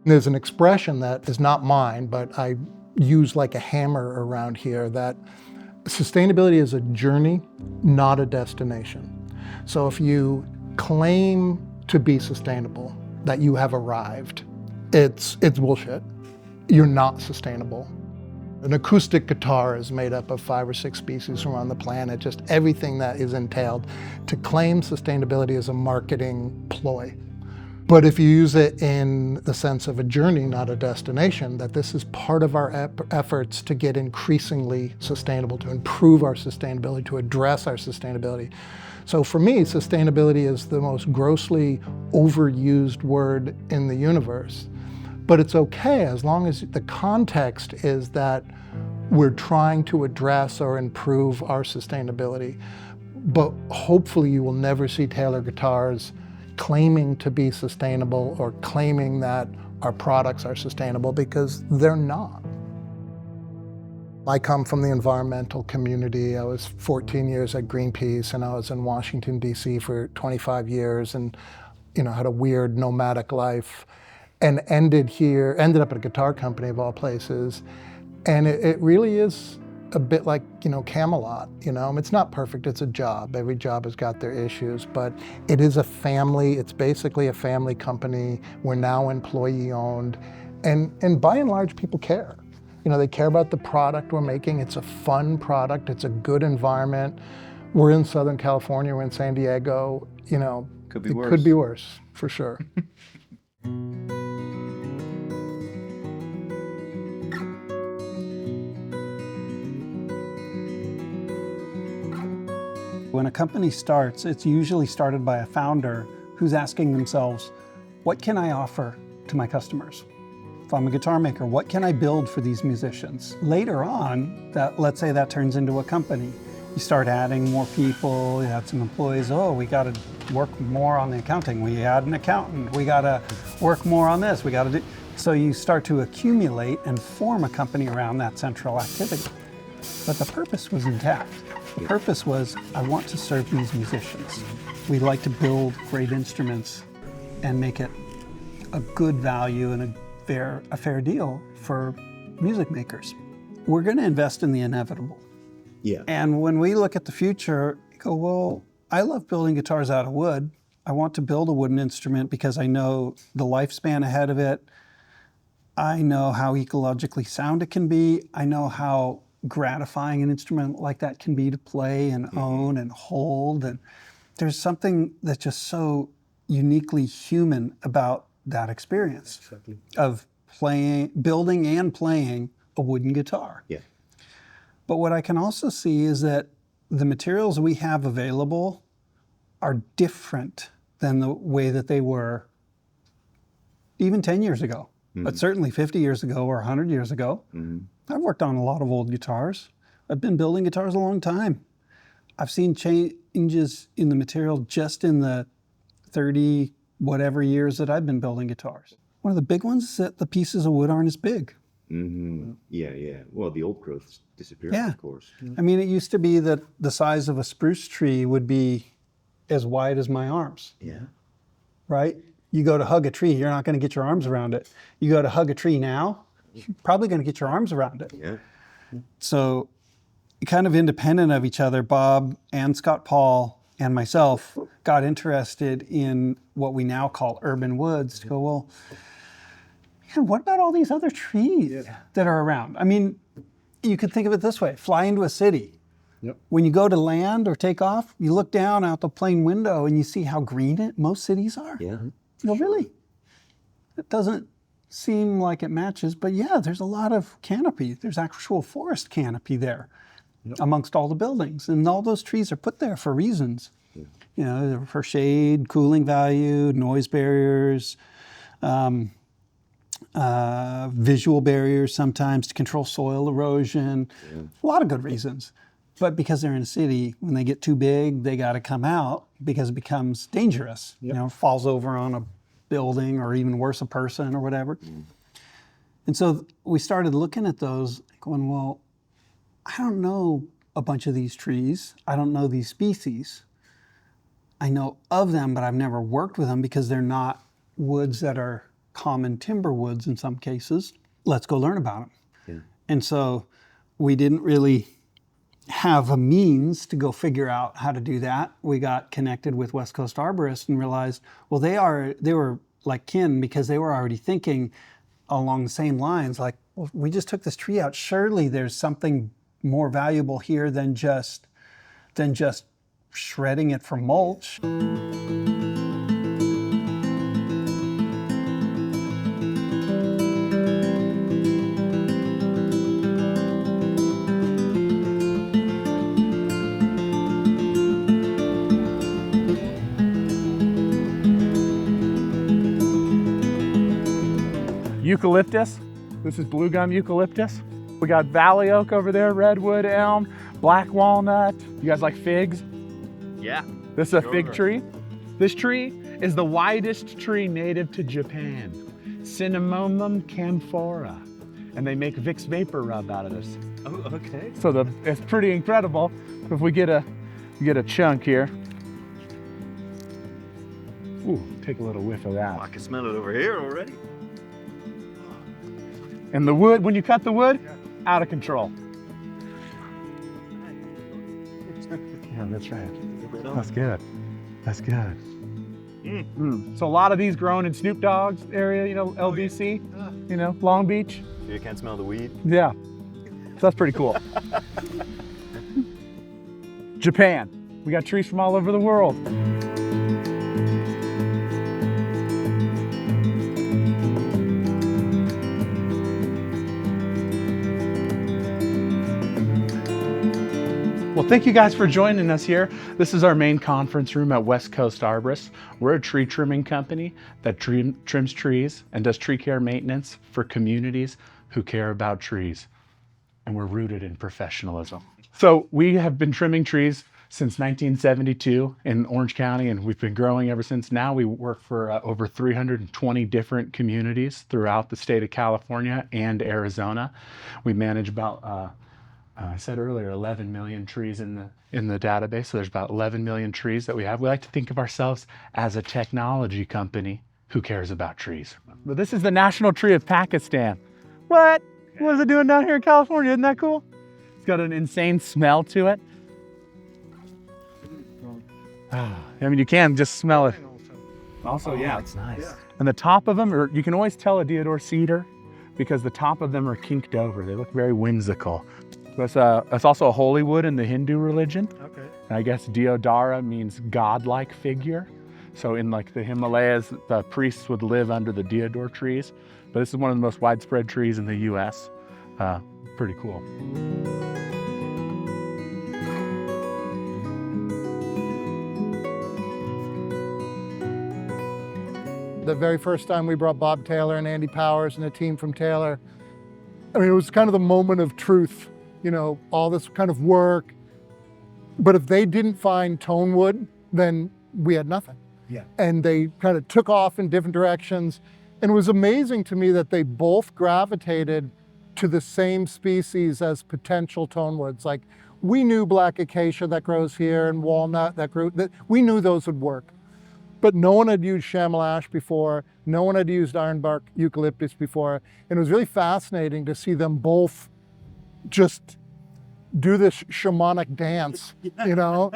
There's an expression that is not mine, but I use like a hammer around here, that sustainability is a journey, not a destination. So if you claim to be sustainable, that you have arrived, it's bullshit. You're not sustainable. An acoustic guitar is made up of 5 or 6 species from around the planet, just everything that is entailed. To claim sustainability is a marketing ploy. But if you use it in the sense of a journey, not a destination, that this is part of our efforts to get increasingly sustainable, to improve our sustainability, to address our sustainability. So for me, sustainability is the most grossly overused word in the universe. But it's okay as long as the context is that we're trying to address or improve our sustainability. But hopefully you will never see Taylor guitars claiming to be sustainable or claiming that our products are sustainable, because they're not. I come from the environmental community. I was 14 years at Greenpeace, and I was in Washington, D.C. for 25 years, and had a weird nomadic life, and ended up at a guitar company of all places. And it really is a bit like, Camelot, It's not perfect, it's a job. Every job has got their issues, but it is a family. It's basically a family company. We're now employee owned. And by and large, people care. They care about the product we're making. It's a fun product. It's a good environment. We're in Southern California, we're in San Diego. Could be worse. Could be worse, for sure. When a company starts, it's usually started by a founder who's asking themselves, what can I offer to my customers? If I'm a guitar maker, what can I build for these musicians? Later on, let's say that turns into a company. You start adding more people, you have some employees. Oh, we got to work more on the accounting. We add an accountant. We got to work more on this. We got to do. So you start to accumulate and form a company around that central activity. But the purpose was intact. The purpose was, I want to serve these musicians. We like to build great instruments and make it a good value and a fair deal for music makers. We're going to invest in the inevitable. Yeah. And when we look at the future, we go, well, I love building guitars out of wood. I want to build a wooden instrument because I know the lifespan ahead of it. I know how ecologically sound it can be. I know how gratifying an instrument like that can be to play and own and hold. And there's something that's just so uniquely human about that experience of building and playing a wooden guitar. Yeah. But what I can also see is that the materials we have available are different than the way that they were even 10 years ago, but certainly 50 years ago or 100 years ago. I've worked on a lot of old guitars. I've been building guitars a long time. I've seen changes in the material just in the 30 whatever years that I've been building guitars. One of the big ones is that the pieces of wood aren't as big. Yeah. Well, the old growth's disappeared, Yeah. of course. I mean, it used to be that the size of a spruce tree would be as wide as my arms. Yeah. Right? You go to hug a tree, you're not going to get your arms around it. You go to hug a tree now, you're probably going to get your arms around it. Yeah. So kind of independent of each other, Bob and Scott Paul and myself got interested in what we now call urban woods to go, well, man, what about all these other trees that are around? I mean, you could think of it this way, fly into a city. Yep. When you go to land or take off, you look down out the plane window and you see how green most cities are. Yeah. You go, really? It doesn't seem like it matches, but yeah, there's a lot of canopy. There's actual forest canopy there amongst all the buildings. And all those trees are put there for reasons. Yeah. You know, for shade, cooling value, noise barriers, visual barriers sometimes to control soil erosion. Yeah. A lot of good reasons. But because they're in a city, when they get too big, they got to come out because it becomes dangerous. Yep. You know, falls over on a building or even worse, a person or whatever. And so we started looking at those going, well, I don't know a bunch of these trees. I don't know these species. I know of them, but I've never worked with them because they're not woods that are common timber woods in some cases. Let's go learn about them. Yeah. And so we didn't really have a means to go figure out how to do that. We got connected with West Coast arborists and realized, well, they were like kin, because they were already thinking along the same lines, like, well, we just took this tree out. Surely there's something more valuable here than just shredding it for mulch. Eucalyptus. This is blue gum eucalyptus. We got valley oak over there, redwood, elm, black walnut. You guys like figs? Yeah. This is a fig tree. This tree is the widest tree native to Japan, Cinnamomum camphora, and they make Vicks Vapor Rub out of this. Oh, okay. So it's pretty incredible. If we get a chunk here, ooh, take a little whiff of that. I can smell it over here already. And the wood, when you cut the wood, out of control. Yeah, that's right. That's good. That's good. So a lot of these grown in Snoop Dogg's area, you know, LBC, you know, Long Beach. So you can't smell the weed? Yeah, so that's pretty cool. Japan, we got trees from all over the world. Well, thank you guys for joining us here. This is our main conference room at West Coast Arborists. We're a tree trimming company that trims trees and does tree care maintenance for communities who care about trees. And we're rooted in professionalism. So we have been trimming trees since 1972 in Orange County, and we've been growing ever since. Now we work for over 320 different communities throughout the state of California and Arizona. We manage about I said earlier, 11 million trees in the database. So there's about 11 million trees that we have. We like to think of ourselves as a technology company who cares about trees. But this is the national tree of Pakistan. What? What is it doing down here in California? Isn't that cool? It's got an insane smell to it. I mean, you can just smell it. Also, yeah. That's nice. And the top of them, or you can always tell a deodar cedar because the top of them are kinked over. They look very whimsical. That's also a holy wood in the Hindu religion. Okay. And I guess Deodara means godlike figure. So in like the Himalayas, the priests would live under the deodar trees. But this is one of the most widespread trees in the US. Pretty cool. The very first time we brought Bob Taylor and Andy Powers and a team from Taylor, I mean, it was kind of the moment of truth. You know, all this kind of work. But if they didn't find tone wood, then we had nothing. Yeah. And they kind of took off in different directions. And it was amazing to me that they both gravitated to the same species as potential tone woods. Like, we knew black acacia that grows here and walnut that grew, that we knew those would work. But no one had used chamois ash before. No one had used ironbark eucalyptus before. And it was really fascinating to see them both just do this shamanic dance, you know?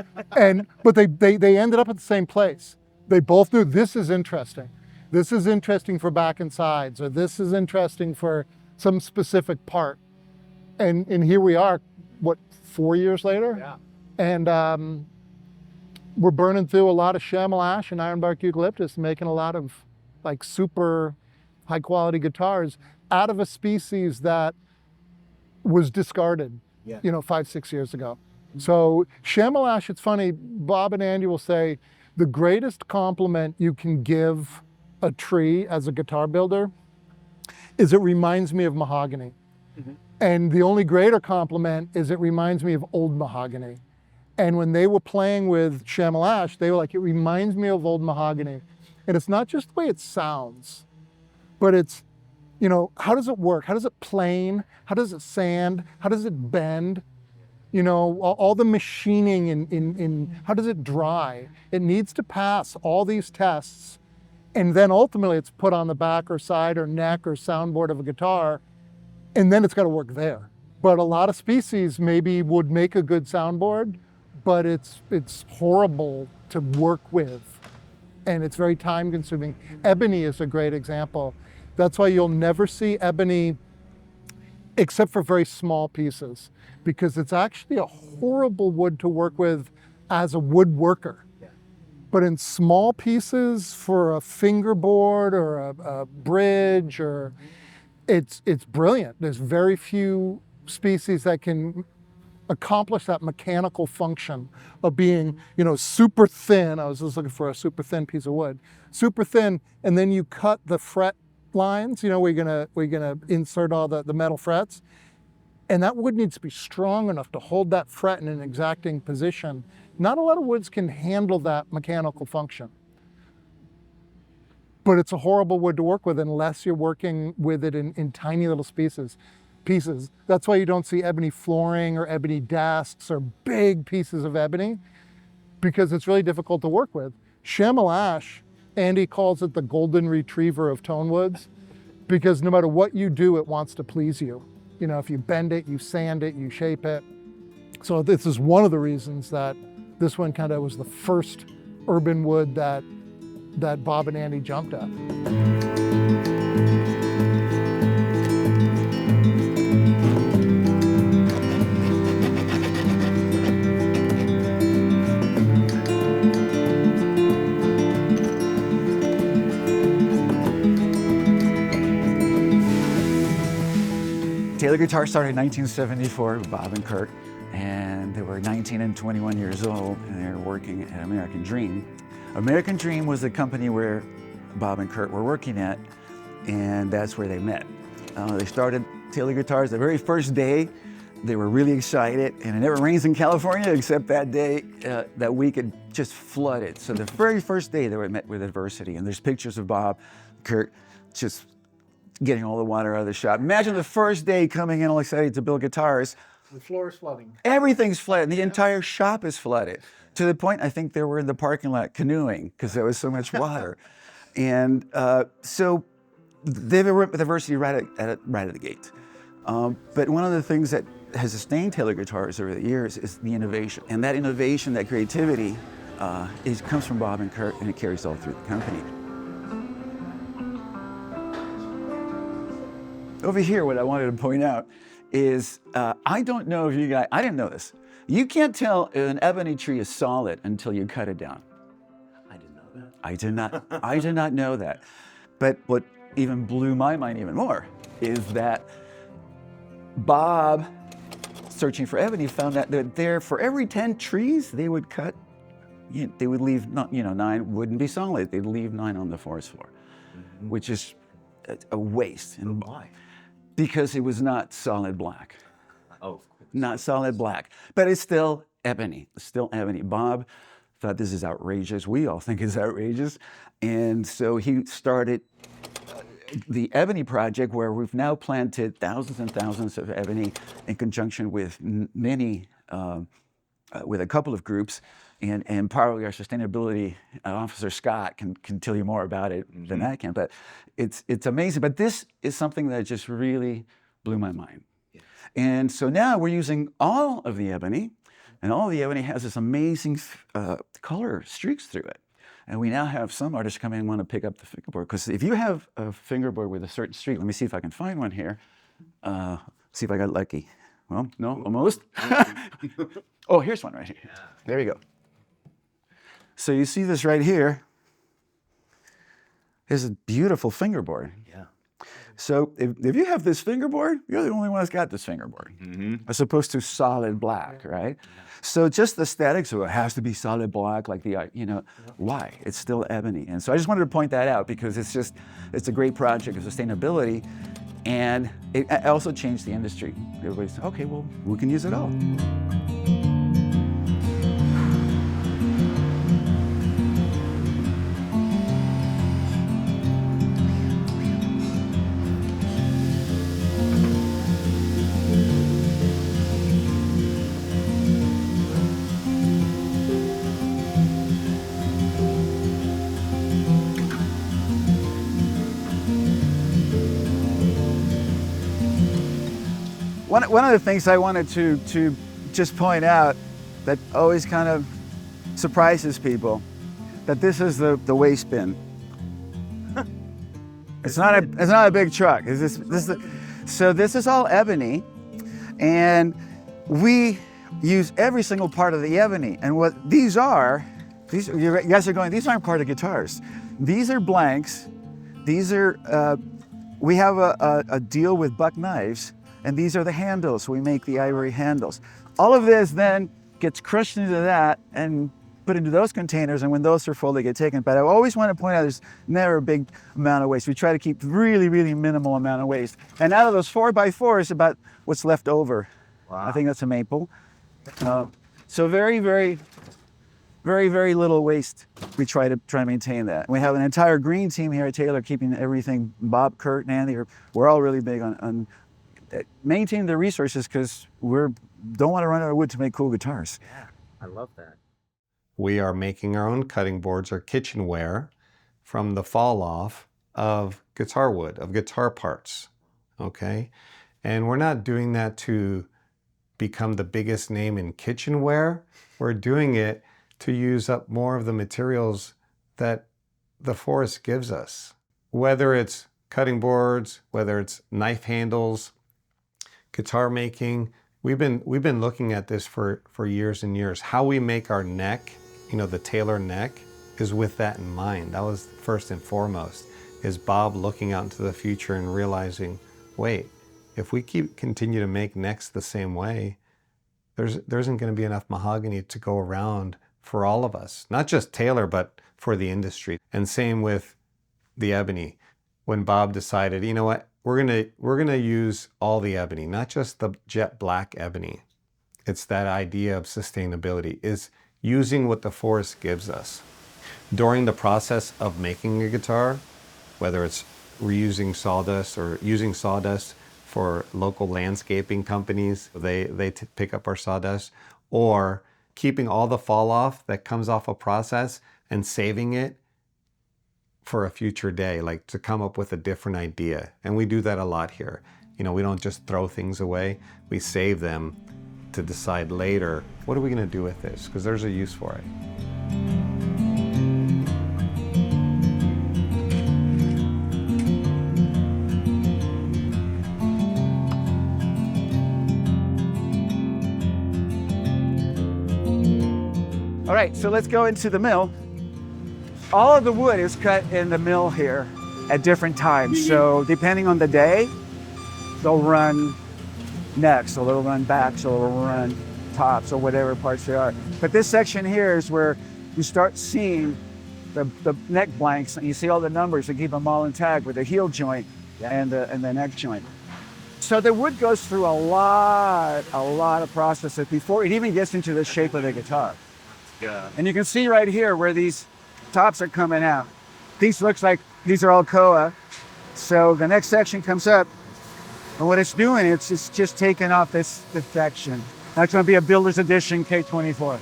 But they ended up at the same place. They both knew this is interesting. This is interesting for back and sides, or this is interesting for some specific part. And here we are, what, 4 years later? Yeah. And we're burning through a lot of chamois ash and ironbark eucalyptus, making a lot of like super high quality guitars out of a species that was discarded, you know, 5-6 years ago. So chamois ash, it's funny, Bob and Andy will say, the greatest compliment you can give a tree as a guitar builder is it reminds me of mahogany. And the only greater compliment is it reminds me of old mahogany. And when they were playing with chamois ash, they were like, it reminds me of old mahogany. And it's not just the way it sounds, but it's, you know, how does it work? How does it plane? How does it sand? How does it bend? You know, all the machining in how does it dry? It needs to pass all these tests And then ultimately it's put on the back or side or neck or soundboard of a guitar, and then it's got to work there. But a lot of species maybe would make a good soundboard, but it's horrible to work with, and it's very time consuming. Ebony is a great example. That's why you'll never see ebony except for very small pieces, because it's actually a horrible wood to work with as a woodworker. But in small pieces for a fingerboard or a bridge, or it's brilliant. There's very few species that can accomplish that mechanical function of being, super thin. I was just looking for a super thin piece of wood, super thin, and then you cut the fret lines. We're gonna insert all the metal frets, and that wood needs to be strong enough to hold that fret in an exacting position. Not a lot of woods can handle that mechanical function. But it's a horrible wood to work with unless you're working with it in tiny little pieces. That's why you don't see ebony flooring or ebony desks or big pieces of ebony, because it's really difficult to work with. Chamois ash, Andy calls it the golden retriever of tone woods, because no matter what you do, it wants to please you. If you bend it, you sand it, you shape it. So this is one of the reasons that this one kind of was the first urban wood that Bob and Andy jumped at. Taylor Guitar started in 1974 with Bob and Kurt, and they were 19 and 21 years old, and they were working at American Dream. American Dream was the company where Bob and Kurt were working at, and that's where they met. They started Taylor Guitars the very first day. They were really excited, and it never rains in California except that day. That week it just flooded. So the very first day they were met with adversity, and there's pictures of Bob, Kurt, just getting all the water out of the shop. Imagine the first day coming in all excited to build guitars. The floor is flooding. Everything's flooded. The entire shop is flooded. To the point, I think they were in the parking lot canoeing because there was so much water. And so they were with adversity right at the gate. But one of the things that has sustained Taylor Guitars over the years is the innovation. And that innovation, that creativity, comes from Bob and Kurt, and it carries all through the company. Over here, what I wanted to point out is, I don't know if you guys, I didn't know this. You can't tell if an ebony tree is solid until you cut it down. I didn't know that. I did not know that. But what even blew my mind even more is that Bob, searching for ebony, found that there, for every 10 trees they would cut, they would leave, 9 wouldn't be solid. They'd leave 9 on the forest floor, which is a waste. And Why? because it was not solid black. Oh, Not solid black, but it's still ebony. It's still ebony. Bob thought this is outrageous. We all think it's outrageous. And so he started the Ebony Project, where we've now planted thousands and thousands of ebony in conjunction with many, with a couple of groups. And probably our sustainability officer, Scott, can tell you more about it than I can. But it's amazing. But this is something that just really blew my mind. Yeah. And so now we're using all of the ebony, and all the ebony has this amazing color streaks through it. And we now have some artists come in and want to pick up the fingerboard. Because if you have a fingerboard with a certain streak, let me see if I can find one here. See if I got lucky. Well, no, almost. Oh, here's one right here. There you go. So you see this right here. It's a beautiful fingerboard. yeah. So if you have this fingerboard, you're the only one that's got this fingerboard, as opposed to solid black, right? So just the aesthetics of it has to be solid black, like the, why? It's still ebony. And so I just wanted to point that out because it's a great project of sustainability, and it also changed the industry. Everybody's, okay, well, we can use it all. One of the things I wanted to just point out that always kind of surprises people, that this is the waste bin. It's not a big truck. So this is all ebony, and we use every single part of the ebony. And what these are, you guys are going, these aren't part of guitars. These are blanks. These are, we have a deal with Buck Knives, and these are the handles. We make the ivory handles. All of this then gets crushed into that and put into those containers, and when those are full, they get taken. But I always want to point out there's never a big amount of waste. We try to keep really, really minimal amount of waste. And out of those 4x4 is about what's left over. Wow. I think that's a maple. So very, very, very, very little waste. We try to maintain that. We have an entire green team here at Taylor keeping everything. Bob, Kurt, and Andy, we're all really big on maintaining the resources, because don't want to run out of wood to make cool guitars. Yeah, I love that. We are making our own cutting boards or kitchenware from the fall off of guitar wood, of guitar parts, okay? And we're not doing that to become the biggest name in kitchenware. We're doing it to use up more of the materials that the forest gives us. Whether it's cutting boards, whether it's knife handles, guitar making, we've been looking at this for years and years. How we make our neck, the Taylor neck, is with that in mind. That was first and foremost, is Bob looking out into the future and realizing, wait, if we continue to make necks the same way, there isn't going to be enough mahogany to go around for all of us, not just Taylor, but for the industry. And same with the ebony. When Bob decided, you know what, we're gonna use all the ebony, not just the jet black ebony. It's that idea of sustainability, is using what the forest gives us. During the process of making a guitar, whether it's reusing sawdust or using sawdust for local landscaping companies, they pick up our sawdust, or keeping all the fall off that comes off a process and saving it for a future day, like to come up with a different idea. And we do that a lot here. We don't just throw things away, we save them to decide later, what are we going to do with this? Because there's a use for it. All right, so let's go into the mill. All of the wood is cut in the mill here at different times. So depending on the day, they'll run necks, or they'll run backs, or they'll run tops, or whatever parts they are. But this section here is where you start seeing the neck blanks, and you see all the numbers to keep them all intact with the heel joint and the neck joint. So the wood goes through a lot of processes before it even gets into the shape of the guitar. Yeah. And you can see right here where these tops are coming out. These looks like these are all koa. So the next section comes up, and what it's doing, it's just taking off this section. That's going to be a Builder's Edition K24.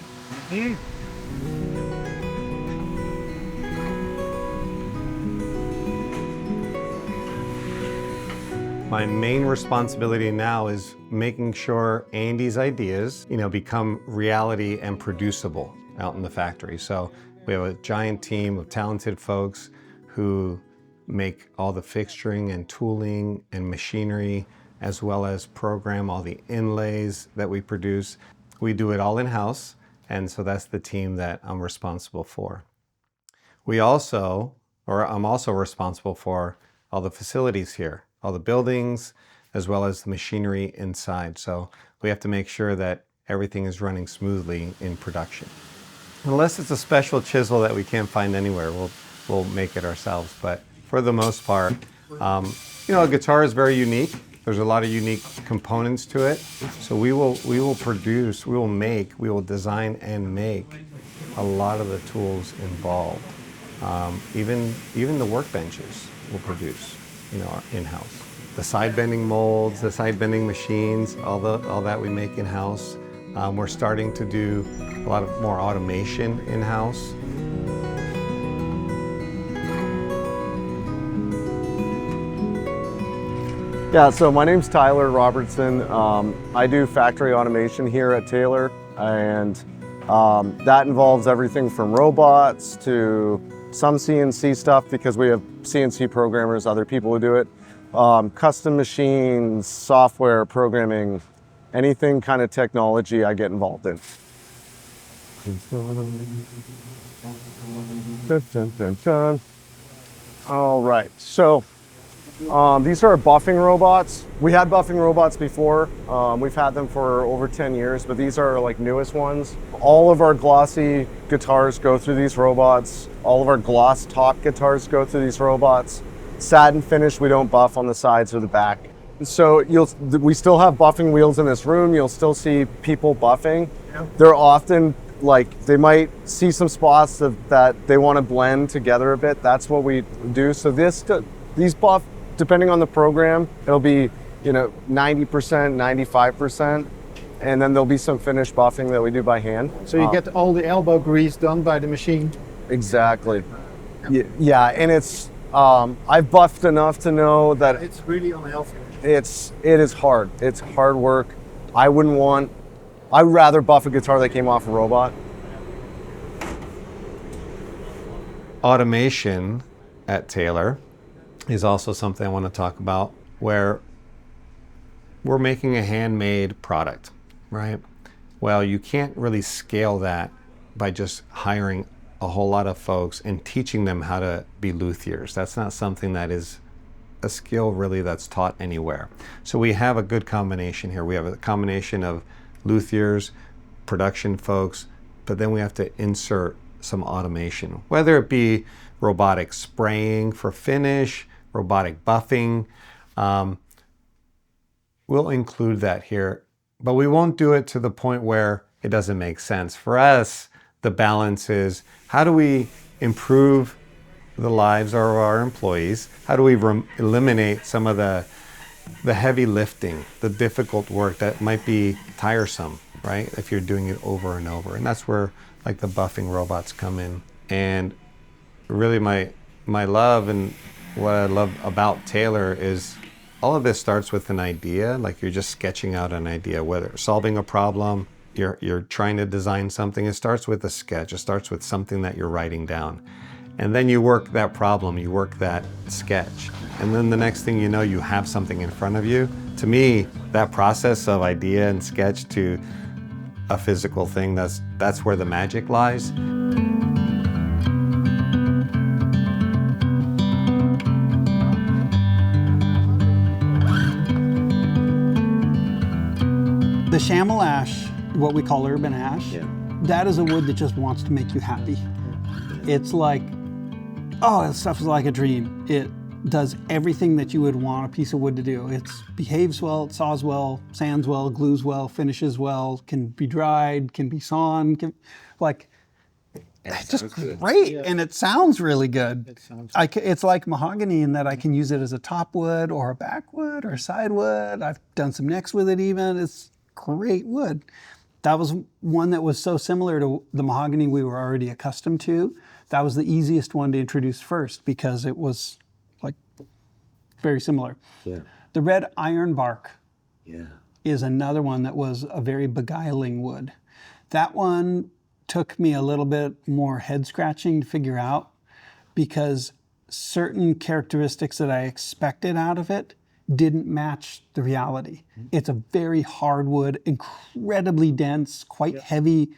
My main responsibility now is making sure Andy's ideas, become reality and producible out in the factory. So we have a giant team of talented folks who make all the fixturing and tooling and machinery, as well as program all the inlays that we produce. We do it all in-house, and so that's the team that I'm responsible for. I'm also responsible for all the facilities here, all the buildings, as well as the machinery inside. So we have to make sure that everything is running smoothly in production. Unless it's a special chisel that we can't find anywhere, we'll make it ourselves. But for the most part, a guitar is very unique. There's a lot of unique components to it. So we will design and make a lot of the tools involved. Even the workbenches we'll produce, in-house. The side bending molds, the side bending machines, all that we make in-house. We're starting to do a lot of more automation in-house. Yeah, so my name's Tyler Robertson. I do factory automation here at Taylor, and that involves everything from robots to some CNC stuff because we have CNC programmers, other people who do it, custom machines, software, programming, anything kind of technology I get involved in. All right, so these are buffing robots. We had buffing robots before. We've had them for over 10 years, but these are like newest ones. All of our glossy guitars go through these robots. All of our gloss top guitars go through these robots. Satin finish, we don't buff on the sides or the back. So we still have buffing wheels in this room. You'll still see people buffing. They're often like, they might see some spots that they want to blend together a bit. That's what we do. So these buff, depending on the program, it'll be, 90%, 95%, and then there'll be some finish buffing that we do by hand. So you get all the elbow grease done by the machine? Exactly. Yeah, and it's, I've buffed enough to know that It's really unhealthy. it is hard. It's hard work. I'd rather buff a guitar that came off a robot. Automation at Taylor is also something I want to talk about, where we're making a handmade product, right? Well, you can't really scale that by just hiring a whole lot of folks and teaching them how to be luthiers. That's not something that is a skill really that's taught anywhere. So we have a good combination here. We have a combination of luthiers, production folks, but then we have to insert some automation, whether it be robotic spraying for finish, robotic buffing. We'll include that here, but we won't do it to the point where it doesn't make sense. For us, the balance is, how do we improve the lives of our employees? How do we eliminate some of the heavy lifting, the difficult work that might be tiresome, right? If you're doing it over and over. And that's where like the buffing robots come in. And really my love and what I love about Taylor is all of this starts with an idea. Like you're just sketching out an idea, whether solving a problem, you're trying to design something. It starts with a sketch. It starts with something that you're writing down. And then you work that problem, you work that sketch. And then the next thing you know, you have something in front of you. To me, that process of idea and sketch to a physical thing, that's where the magic lies. The chamois ash, what we call urban ash, that is a wood that just wants to make you happy. It's like, oh, this stuff is like a dream. It does everything that you would want a piece of wood to do. It behaves well, it saws well, sands well, glues well, finishes well, can be dried, can be sawn, it's just great, and it sounds really good. It's like mahogany in that I can use it as a top wood or a back wood or a side wood. I've done some necks with it even. It's great wood. That was one that was so similar to the mahogany we were already accustomed to. That was the easiest one to introduce first because it was like very similar. Yeah. The red ironbark is another one that was a very beguiling wood. That one took me a little bit more head scratching to figure out because certain characteristics that I expected out of it didn't match the reality. It's a very hard wood, incredibly dense, quite heavy.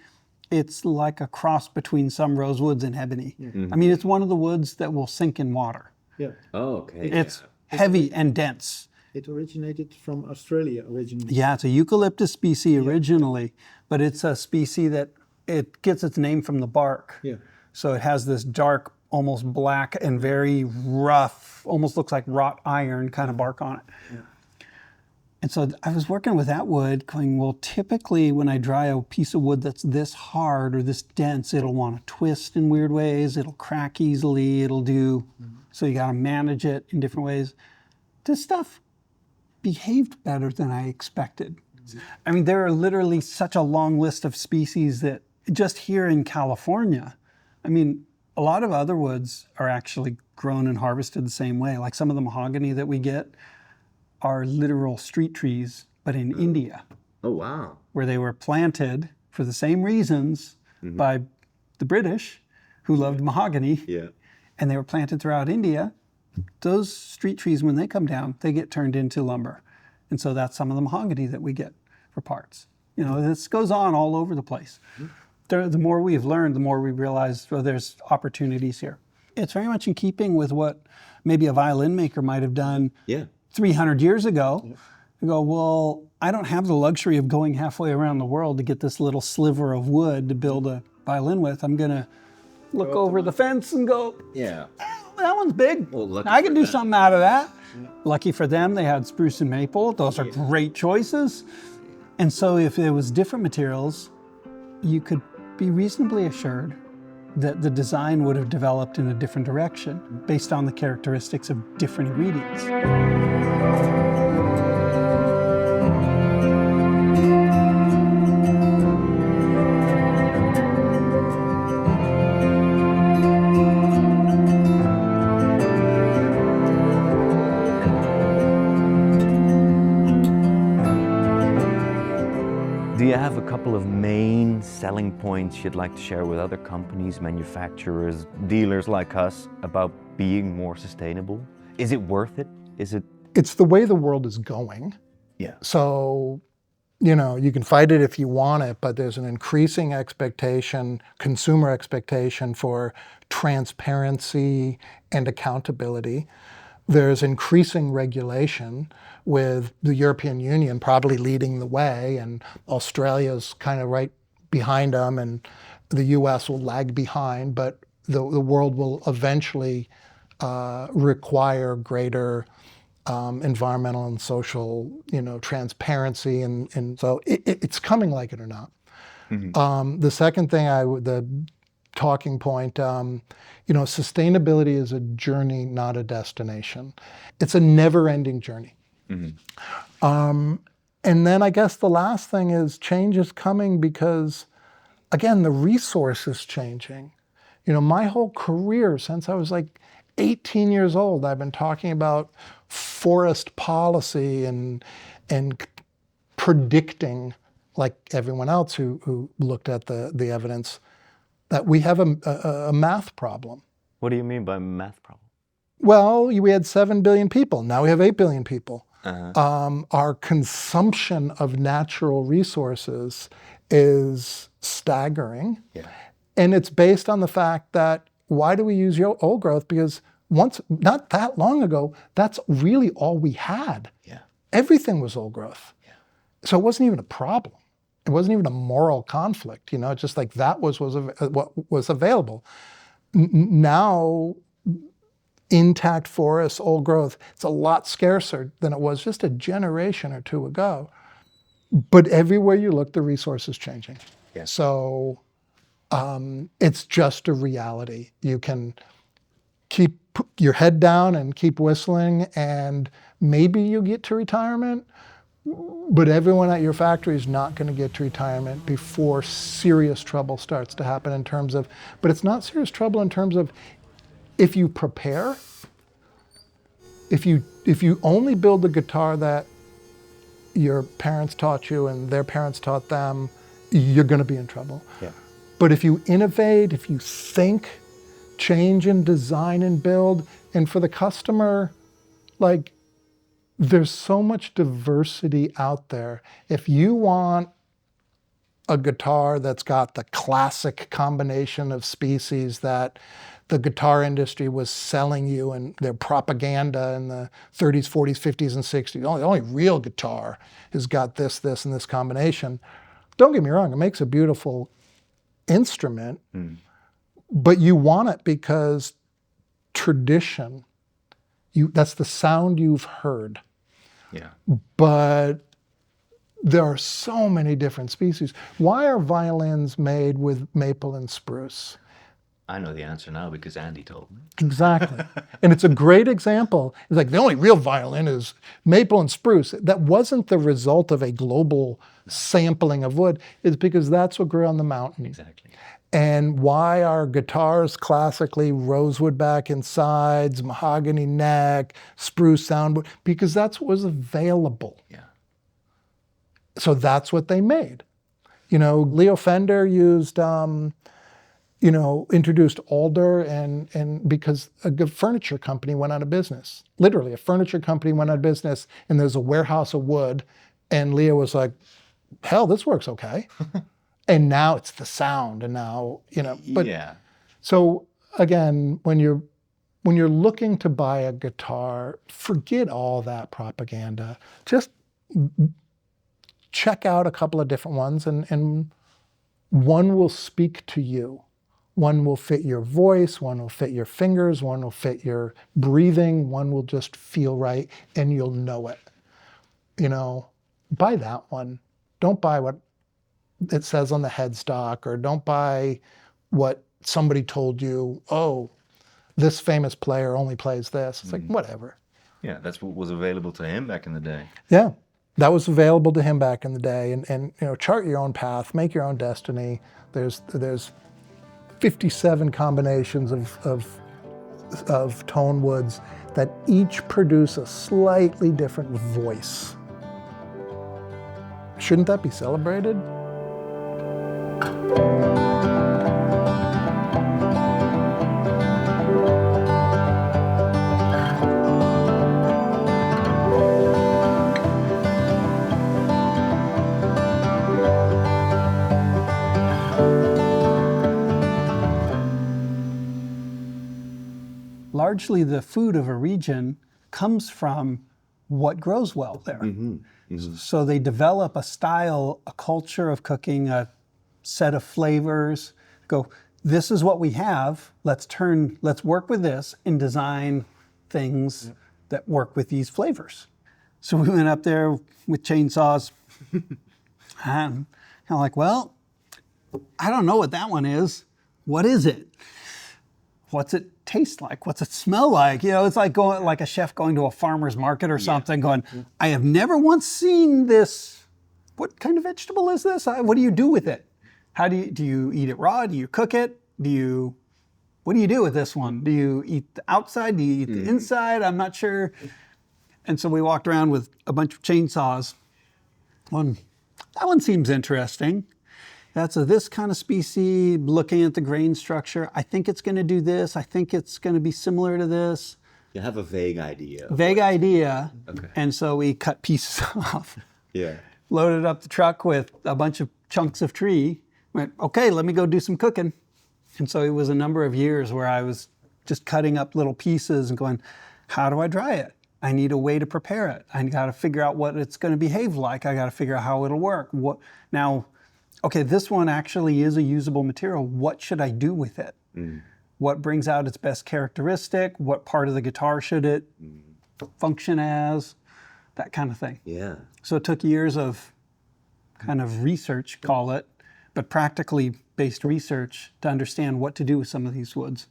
It's like a cross between some rosewoods and ebony. I mean, it's one of the woods that will sink in water. Oh, okay. It's heavy and dense. It originated from Australia originally. Yeah, it's a eucalyptus species originally, but it's a species that it gets its name from the bark. So it has this dark, almost black and very rough, almost looks like wrought iron kind of bark on it. And so I was working with that wood going, well, typically when I dry a piece of wood that's this hard or this dense, it'll want to twist in weird ways, it'll crack easily, it'll do, so you got to manage it in different ways. This stuff behaved better than I expected. I mean, there are literally such a long list of species that just here in California, I mean, a lot of other woods are actually grown and harvested the same way. Like some of the mahogany that we get are literal street trees, but in India, Oh, wow. where they were planted for the same reasons by the British, who loved mahogany, Yeah. and they were planted throughout India. Those street trees, when they come down, they get turned into lumber. And so that's some of the mahogany that we get for parts. You know, this goes on all over the place. The more we've learned, the more we realize, well, there's opportunities here. It's very much in keeping with what maybe a violin maker might have done Yeah. 300 years ago. You go, well, I don't have the luxury of going halfway around the world to get this little sliver of wood to build a violin with. I'm going to look over the fence and go, Yeah. that one's big. Well, lucky I can for do them. something out of that. Lucky for them, they had spruce and maple. Those are great choices. And so if it was different materials, you could be reasonably assured that the design would have developed in a different direction based on the characteristics of different ingredients. Do you have a couple of main selling points you'd like to share with other companies, manufacturers, dealers like us about being more sustainable? Is it worth it? Is it? It's the way the world is going. Yeah. So, you know, you can fight it if you want it, but there's an increasing expectation, consumer expectation for transparency and accountability. There's increasing regulation, with the European Union probably leading the way, and Australia's kind of right behind them, and the US will lag behind, but the world will eventually require greater environmental and social, you know, transparency, and so it's coming, like it or not. The second thing the talking point, you know, sustainability is a journey, not a destination. It's a never-ending journey. And then I guess the last thing is change is coming because, again, the resource is changing. You know, my whole career since I was like 18 years old, I've been talking about forest policy and predicting, like everyone else who looked at the evidence, that we have a math problem. What do you mean by math problem? Well, we had 7 billion people. Now we have 8 billion people. Our consumption of natural resources is staggering. Yeah. And it's based on the fact that, why do we use old growth? Because not that long ago, that's really all we had. Yeah. Everything was old growth. Yeah. So it wasn't even a problem. It wasn't even a moral conflict, you know, it's just like that was what was available. Now, intact forests, old growth, it's a lot scarcer than it was just a generation or two ago. But everywhere you look, the resource is changing. Yeah. So it's just a reality. You can keep your head down and keep whistling, and maybe you get to retirement, but everyone at your factory is not going to get to retirement before serious trouble starts to happen in terms of, but it's not serious trouble in terms of, if you prepare, if you only build the guitar that your parents taught you and their parents taught them, you're going to be in trouble. Yeah. But if you innovate, if you think, change and design and build, and for the customer, like, there's so much diversity out there. If you want a guitar that's got the classic combination of species that the guitar industry was selling you and their propaganda in the 30s, 40s, 50s, and 60s, the only real guitar has got this, and this combination. Don't get me wrong, it makes a beautiful instrument, but you want it because tradition, that's the sound you've heard. Yeah. But there are so many different species. Why are violins made with maple and spruce? I know the answer now because Andy told me. Exactly. And it's a great example. It's like the only real violin is maple and spruce. That wasn't the result of a global sampling of wood. It's because that's what grew on the mountain. Exactly. And why are guitars classically rosewood back and sides, mahogany neck, spruce soundboard? Because that's what was available. Yeah. So that's what they made. You know, Leo Fender used, introduced alder and because a good furniture company went out of business. Literally, a furniture company went out of business and there's a warehouse of wood. And Leo was like, hell, this works okay. And now it's the sound, and now, but yeah. So again, when you're looking to buy a guitar, forget all that propaganda. Just check out a couple of different ones, and one will speak to you. One will fit your voice, one will fit your fingers, one will fit your breathing, one will just feel right, and you'll know it. Buy that one. Don't buy what it says on the headstock, or don't buy what somebody told you, oh, this famous player only plays this. It's like, whatever. Yeah, that's what was available to him back in the day. Yeah, that was available to him back in the day. And chart your own path, make your own destiny. There's 57 combinations of tone woods that each produce a slightly different voice. Shouldn't that be celebrated? Largely the food of a region comes from what grows well there. So they develop a style, a culture of cooking, a set of flavors. Go, this is what we have. Let's work with this and design things that work with these flavors. So we went up there with chainsaws and kind of like, well, I don't know what that one is. What is it? What's it taste like? What's it smell like? It's like going like a chef going to a farmer's market or something going, I have never once seen this. What kind of vegetable is this? What do you do with it? How do you eat it raw? Do you cook it? What do you do with this one? Do you eat the outside? Do you eat the inside? I'm not sure. And so we walked around with a bunch of chainsaws. That one seems interesting. That's this kind of species, looking at the grain structure. I think it's going to do this. I think it's going to be similar to this. You have a vague idea. Vague idea. Okay. And so we cut pieces off. Yeah. Loaded up the truck with a bunch of chunks of tree. Went, okay, let me go do some cooking. And so it was a number of years where I was just cutting up little pieces and going, how do I dry it? I need a way to prepare it. I got to figure out what it's going to behave like. I got to figure out how it'll work. Okay, this one actually is a usable material. What should I do with it? What brings out its best characteristic? What part of the guitar should it function as? That kind of thing. Yeah. So it took years of kind of research, call it, but practically based research to understand what to do with some of these woods.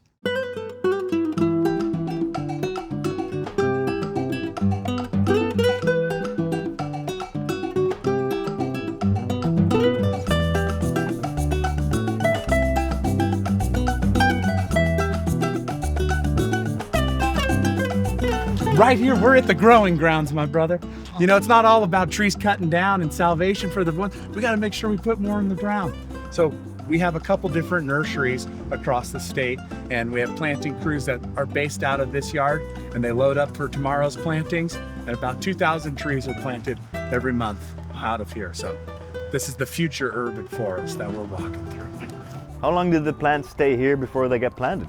Right here, we're at the growing grounds, my brother. It's not all about trees cutting down and salvation for the ones. We got to make sure we put more in the ground. So we have a couple different nurseries across the state, and we have planting crews that are based out of this yard, and they load up for tomorrow's plantings, and about 2,000 trees are planted every month out of here. So this is the future urban forest that we're walking through. How long did the plants stay here before they get planted?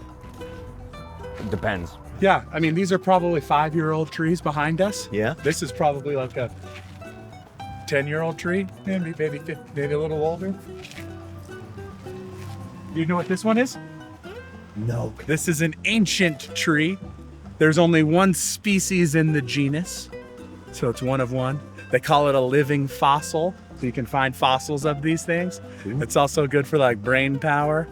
It depends. Yeah, these are probably 5-year-old trees behind us. Yeah. This is probably like a 10-year-old tree, maybe a little older. You know what this one is? No. This is an ancient tree. There's only one species in the genus, so it's one of one. They call it a living fossil, so you can find fossils of these things. It's also good for like brain power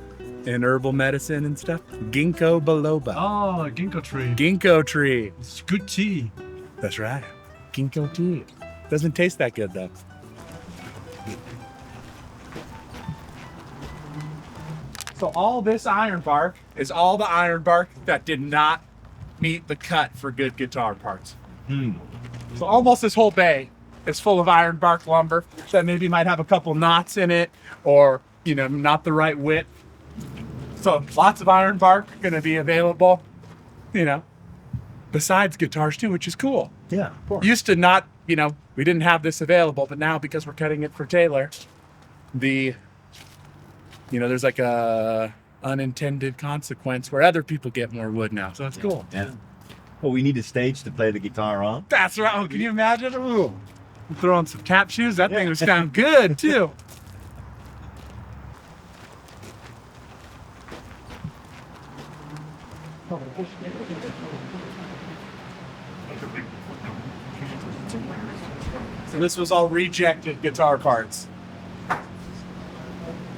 and herbal medicine and stuff. Ginkgo biloba. Oh, ginkgo tree. Ginkgo tree. It's good tea. That's right. Ginkgo tea. Doesn't taste that good though. So all this iron bark is all the iron bark that did not meet the cut for good guitar parts. So almost this whole bay is full of iron bark lumber that maybe might have a couple knots in it, or not the right width. So lots of iron bark gonna be available, besides guitars too, which is cool. Yeah, of course. Used to not, we didn't have this available, but now because we're cutting it for Taylor, there's like a unintended consequence where other people get more wood now. So it's cool. Yeah. Well, we need a stage to play the guitar on. That's right. Oh, can you imagine? Ooh. I'm throwing some tap shoes. That thing would sound good too. So this was all rejected guitar parts.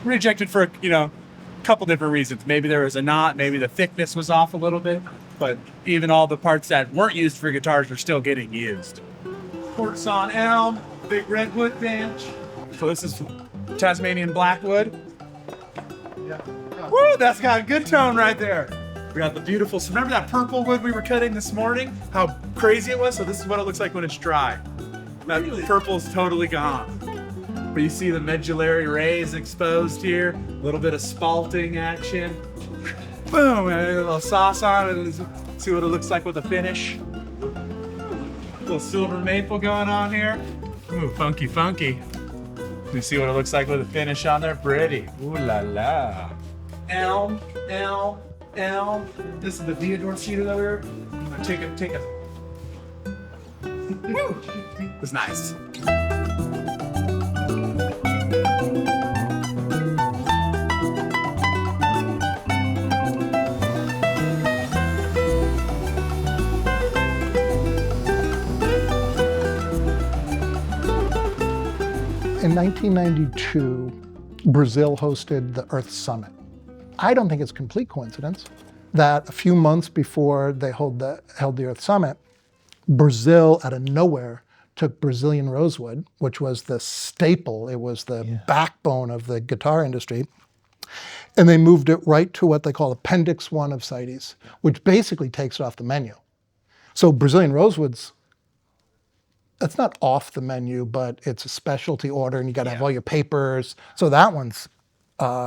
Rejected for, a couple different reasons. Maybe there was a knot, maybe the thickness was off a little bit, but even all the parts that weren't used for guitars are still getting used. Quarter sawn elm, big redwood bench. So this is Tasmanian blackwood. Yeah. Woo, that's got a good tone right there. We got the beautiful, so remember that purple wood we were cutting this morning? How crazy it was? So this is what it looks like when it's dry. That purple's totally gone. But you see the medullary rays exposed here, a little bit of spalting action. Boom, and a little sauce on it, and see what it looks like with a finish. Little silver maple going on here. Ooh, funky, funky. You see what it looks like with a finish on there? Pretty. Ooh la la. Elm, elm, elm. This is the Theodore cedar that we're gonna take it. Woo! It's nice. In 1992, Brazil hosted the Earth Summit. I don't think it's a complete coincidence that a few months before they held the Earth Summit, Brazil, out of nowhere, took Brazilian rosewood, which was the staple, it was the backbone of the guitar industry, and they moved it right to what they call Appendix 1 of CITES, which basically takes it off the menu. So Brazilian rosewood's, that's not off the menu, but it's a specialty order and you gotta have all your papers. So that one's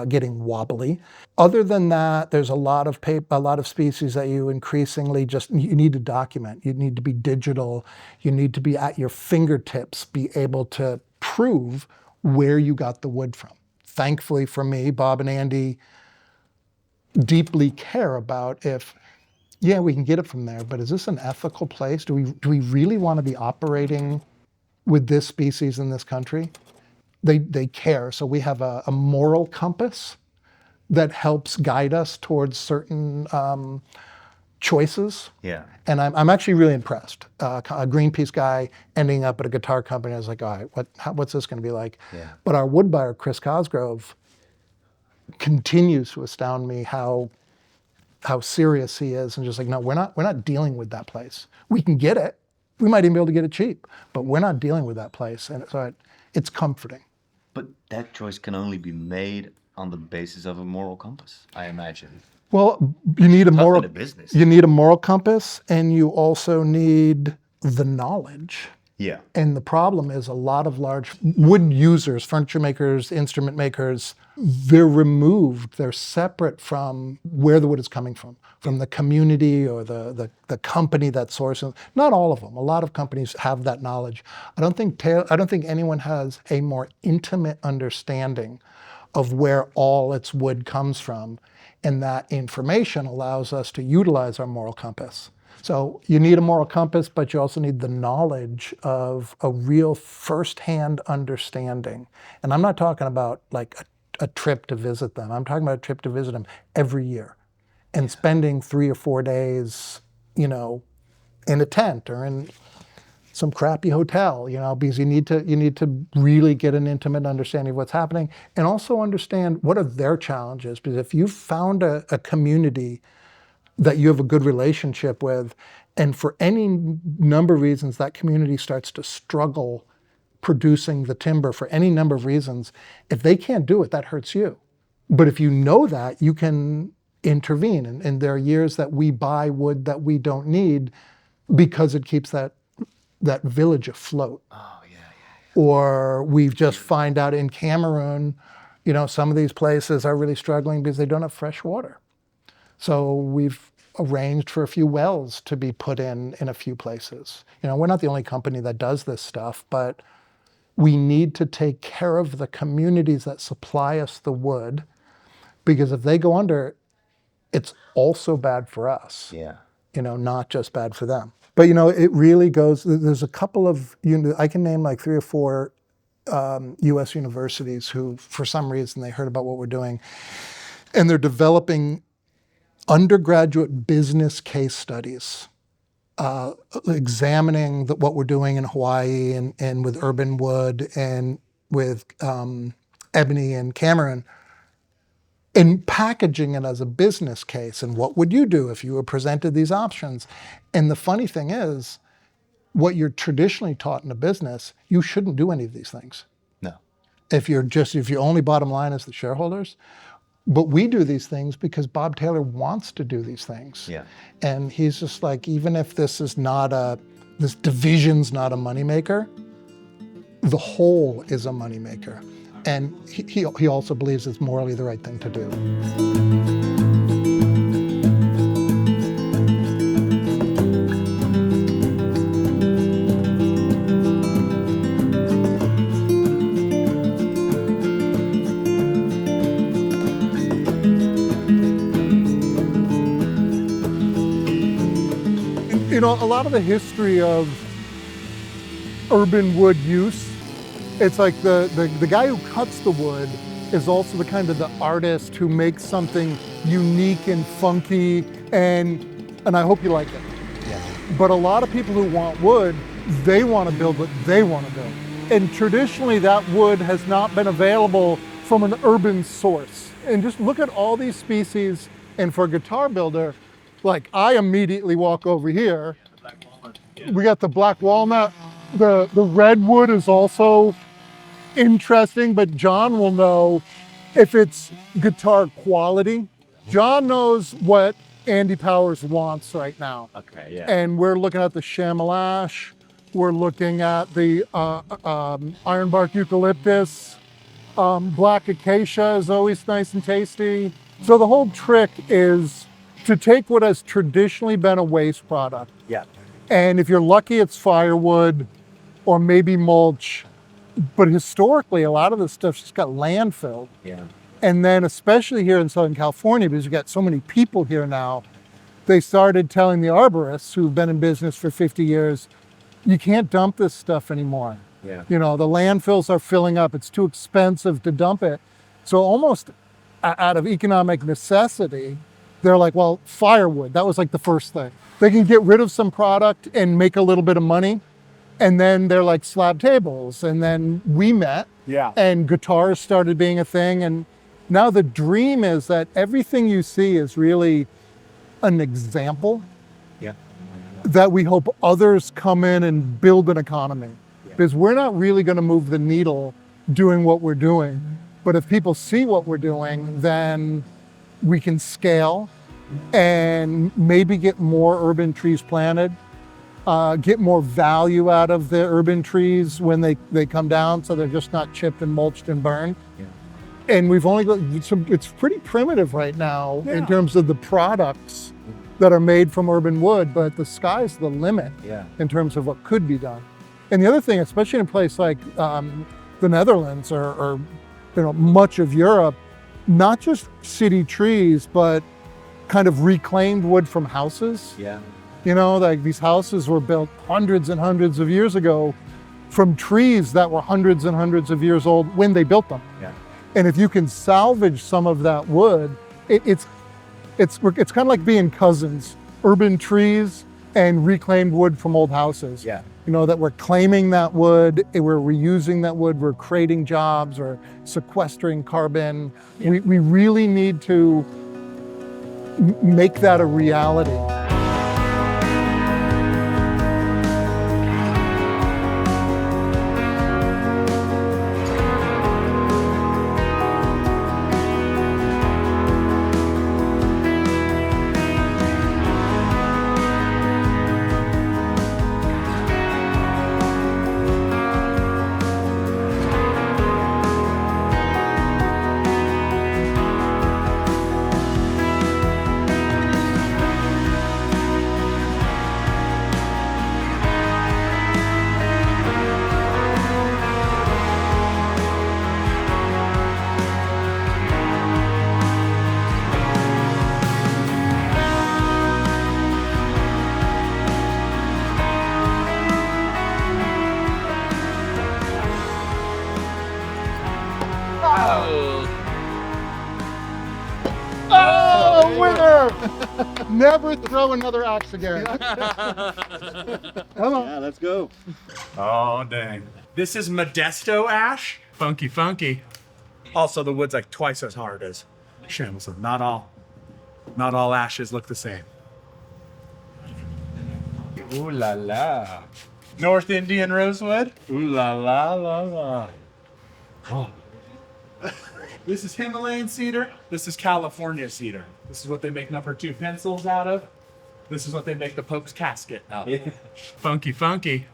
getting wobbly. Other than that, there's a lot of species that you increasingly you need to document. You need to be digital. You need to be at your fingertips, be able to prove where you got the wood from. Thankfully for me, Bob and Andy deeply care about we can get it from there, but is this an ethical place? Do we really want to be operating with this species in this country? They care. So we have a moral compass that helps guide us towards certain choices. Yeah. And I'm actually really impressed. A Greenpeace guy ending up at a guitar company, I was like, all right, what's this going to be like? Yeah. But our wood buyer, Chris Cosgrove, continues to astound me how serious he is, and just like, no, we're not dealing with that place. We can get it. We might even be able to get it cheap, but we're not dealing with that place. And so it's comforting. But that choice can only be made on the basis of a moral compass, I imagine. Well, you need a moral business. You need a moral compass, and you also need the knowledge. Yeah. And the problem is a lot of large wood users, furniture makers, instrument makers, they're removed, they're separate from where the wood is coming from the community or the company that sources. Not all of them. A lot of companies have that knowledge. I don't think anyone has a more intimate understanding of where all its wood comes from, and that information allows us to utilize our moral compass. So you need a moral compass, but you also need the knowledge of a real firsthand understanding. And I'm not talking about like a trip to visit them. I'm talking about a trip to visit them every year and spending 3 or 4 days, in a tent or in some crappy hotel, because you need to really get an intimate understanding of what's happening and also understand what are their challenges. Because if you found a community that you have a good relationship with, and for any number of reasons that community starts to struggle producing the timber for any number of reasons, if they can't do it, that hurts you. But if you know that, you can intervene. And there are years that we buy wood that we don't need because it keeps that village afloat. Oh, yeah. Or we've just find out in Cameroon, some of these places are really struggling because they don't have fresh water. So we've arranged for a few wells to be put in a few places. We're not the only company that does this stuff, but we need to take care of the communities that supply us the wood, because if they go under, it's also bad for us. Yeah. Not just bad for them. But it really goes, there's a couple of, I can name like 3 or 4 US universities who, for some reason, they heard about what we're doing, and they're developing undergraduate business case studies, examining what we're doing in Hawaii and with urban wood and with ebony and Cameron, and packaging it as a business case. And what would you do if you were presented these options? And the funny thing is, what you're traditionally taught in a business, you shouldn't do any of these things. No. If your only bottom line is the shareholders. But we do these things because Bob Taylor wants to do these things. Yeah. And he's just like, even if this division's not a moneymaker, the whole is a moneymaker. And he also believes it's morally the right thing to do. A lot of the history of urban wood use, it's like the guy who cuts the wood is also the artist who makes something unique and funky, and I hope you like it. Yeah. But a lot of people who want wood, they want to build what they want to build. And traditionally that wood has not been available from an urban source. And just look at all these species, and for a guitar builder, like I immediately walk over here. We got the black walnut. The redwood is also interesting, but John will know if it's guitar quality. John knows what Andy Powers wants right now. Okay, yeah. And we're looking at the chamois. We're looking at the ironbark eucalyptus. Black acacia is always nice and tasty. So the whole trick is to take what has traditionally been a waste product. Yeah. And if you're lucky, it's firewood or maybe mulch. But historically, a lot of this stuff's just got landfilled. Yeah. And then especially here in Southern California, because you've got so many people here now, they started telling the arborists who've been in business for 50 years, you can't dump this stuff anymore. Yeah. The landfills are filling up. It's too expensive to dump it. So almost out of economic necessity, they're like, well, firewood, that was like the first thing. They can get rid of some product and make a little bit of money. And then they're like slab tables. And then we met. Yeah. And guitars started being a thing. And now the dream is that everything you see is really an example. Yeah. That we hope others come in and build an economy. Yeah. Because we're not really going to move the needle doing what we're doing. But if people see what we're doing, then we can scale and maybe get more urban trees planted, get more value out of the urban trees when they come down, so they're just not chipped and mulched and burned. Yeah. And we've only got it's pretty primitive right now in terms of the products that are made from urban wood, but the sky's the limit in terms of what could be done. And the other thing, especially in a place like the Netherlands or much of Europe, not just city trees, but kind of reclaimed wood from houses. Yeah. Like these houses were built hundreds and hundreds of years ago from trees that were hundreds and hundreds of years old when they built them. Yeah. And if you can salvage some of that wood, it's kind of like being cousins, urban trees and reclaimed wood from old houses. Yeah. That we're claiming that wood, we're reusing that wood, we're creating jobs or sequestering carbon. Yeah. We really need to make that a reality. Never, never throw another axe again. Come on. Yeah, let's go. Oh, dang. This is Modesto ash. Funky, funky. Also, the wood's like twice as hard as shim, so not all ashes look the same. Ooh la la. North Indian rosewood. Ooh la la la la. Oh. This is Himalayan cedar. This is California cedar. This is what they make number 2 pencils out of. This is what they make the Pope's casket out of. Funky, funky.